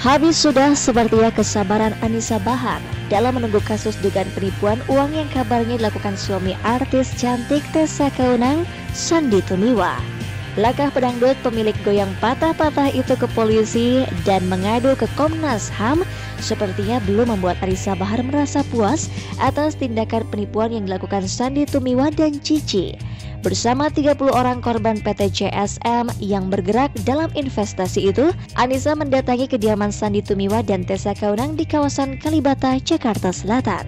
Habis sudah sepertinya kesabaran Anisa Bahar dalam menunggu kasus dugaan penipuan uang yang kabarnya dilakukan suami artis cantik Tessa Kaunang, Sandy Tumiwa. Langkah pedangdut pemilik goyang patah-patah itu ke polisi dan mengadu ke Komnas HAM sepertinya belum membuat Anisa Bahar merasa puas atas tindakan penipuan yang dilakukan Sandy Tumiwa dan Cici. Bersama 30 orang korban PT CSM yang bergerak dalam investasi itu, Anisa mendatangi kediaman Sandy Tumiwa dan Tessa Kaunang di kawasan Kalibata, Jakarta Selatan.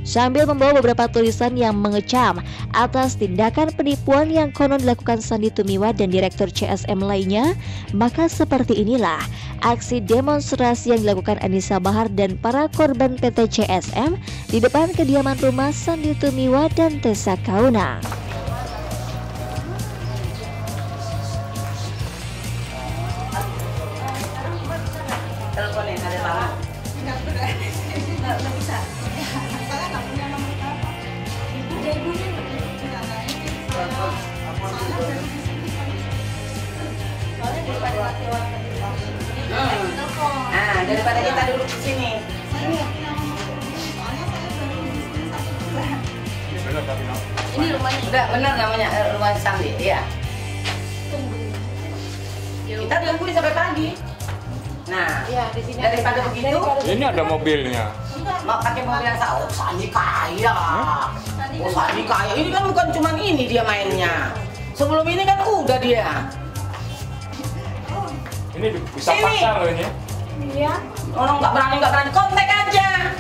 Sambil membawa beberapa tulisan yang mengecam atas tindakan penipuan yang konon dilakukan Sandy Tumiwa dan Direktur CSM lainnya, maka seperti inilah aksi demonstrasi yang dilakukan Anisa Bahar dan para korban PT CSM di depan kediaman rumah Sandy Tumiwa dan Tessa Kaunang. Teleponin ada lama. Nggak bisa. Saya nggak punya nomor apa. Ada ibunya nggak? Soalnya daripada lewat daripada kita duduk di sini. Ini rumahnya. Udah benar namanya rumah Sandy, iya. Kita tungguin sampai pagi. Nah, ya, di sini daripada begitu, ini ada mobilnya. Mau pakai mobil yang tahu, Sandy kaya. Oh, Sandy kaya. Ini kan bukan cuma ini dia mainnya. Sebelum ini kan udah dia. Ini bisa pasar loh ini. Iya. Orang nggak berani kontak aja.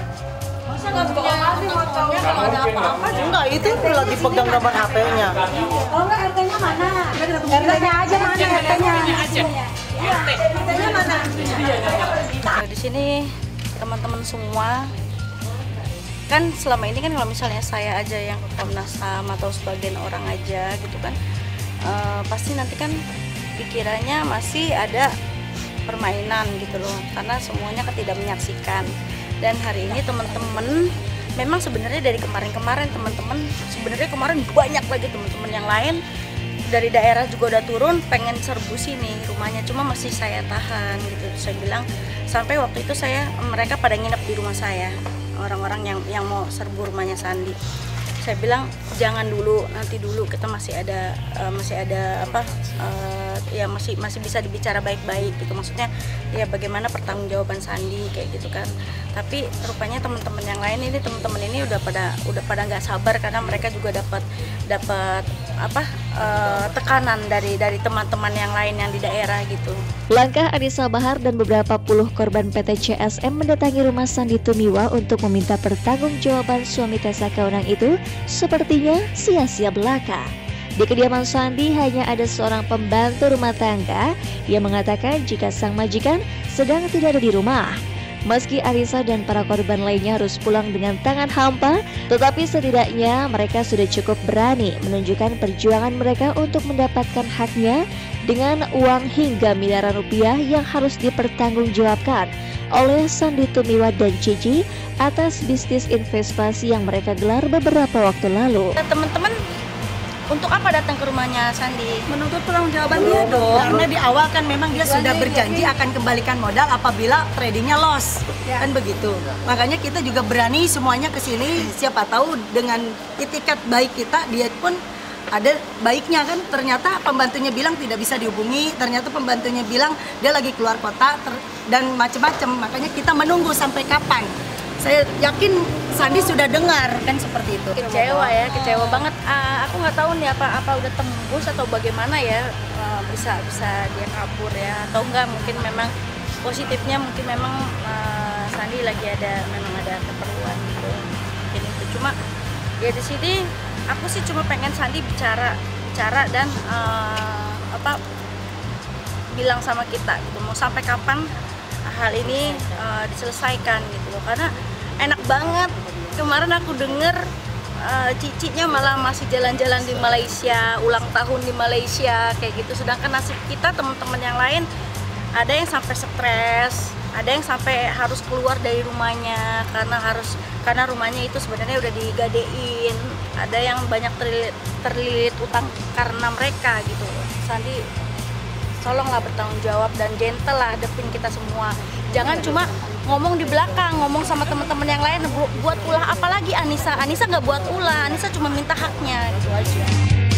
Masa nggak punya hati motornya kalau ada apa-apa? Enggak, itu lagi pegang gambar HP-nya. Oh enggak, RT-nya mana? RT-nya aja mana? RT-nya aja. Di sini teman-teman semua kan selama ini kan kalau misalnya saya aja yang ke Komnas HAM atau sebagian orang aja gitu kan pasti nanti kan pikirannya masih ada permainan gitu loh, karena semuanya kan tidak menyaksikan. Dan hari ini teman-teman memang sebenarnya dari kemarin-kemarin teman-teman sebenarnya kemarin banyak lagi teman-teman yang lain dari daerah juga udah turun pengen serbu sini rumahnya, cuma masih saya tahan gitu. Saya bilang sampai waktu itu mereka pada nginep di rumah saya, orang-orang yang mau serbu rumahnya Sandy. Saya bilang jangan dulu, nanti dulu kita masih ada ya masih bisa dibicara baik-baik gitu, maksudnya ya bagaimana pertanggungjawaban Sandy kayak gitu kan. Tapi rupanya teman-teman yang lain ini udah pada nggak sabar karena mereka juga dapat tekanan dari teman-teman yang lain yang di daerah gitu. Langkah Anisa Bahar dan beberapa puluh korban PT CSM mendatangi rumah Sandy Tumiwa untuk meminta pertanggungjawaban suami Tessa Kaunang itu sepertinya sia-sia belaka. Di kediaman Sandy hanya ada seorang pembantu rumah tangga yang mengatakan jika sang majikan sedang tidak ada di rumah. Meski Anisa dan para korban lainnya harus pulang dengan tangan hampa, tetapi setidaknya mereka sudah cukup berani menunjukkan perjuangan mereka untuk mendapatkan haknya dengan uang hingga miliaran rupiah yang harus dipertanggungjawabkan oleh Sandy Tumiwa dan Cici atas bisnis investasi yang mereka gelar beberapa waktu lalu. Teman-teman, untuk apa datang ke rumahnya Sandy? Menuntut pertanggungjawaban dia dong. Karena di awal kan memang dia sudah berjanji akan kembalikan modal apabila tradingnya loss, kan begitu. Makanya kita juga berani semuanya ke sini. Siapa tahu dengan itikat baik kita, dia pun ada baiknya kan. Ternyata pembantunya bilang tidak bisa dihubungi. Ternyata pembantunya bilang dia lagi keluar kota dan macam-macam. Makanya kita menunggu sampai kapan. Saya yakin Sandy sudah dengar kan seperti itu. Kecewa banget. Aku nggak tahu nih apa udah tembus atau bagaimana ya, bisa dia kabur ya atau enggak, mungkin memang positifnya mungkin memang Sandy lagi ada keperluan gitu. Mungkin itu cuma ya di sini aku sih cuma pengen Sandy bicara dan bilang sama kita gitu mau sampai kapan hal ini diselesaikan gitu loh, karena enak banget kemarin aku denger cicinya malah masih jalan-jalan di Malaysia, ulang tahun di Malaysia kayak gitu, sedangkan nasib kita teman-teman yang lain ada yang sampai stres, ada yang sampai harus keluar dari rumahnya karena rumahnya itu sebenarnya udah digadein, ada yang banyak terlilit utang karena mereka gitu. Sandy tolonglah bertanggung jawab dan gentle lah hadapin kita semua. Jangan cuma ngomong di belakang, ngomong sama teman-teman yang lain buat ulah, apalagi Anissa nggak buat ulah, Anissa cuma minta haknya gitu aja.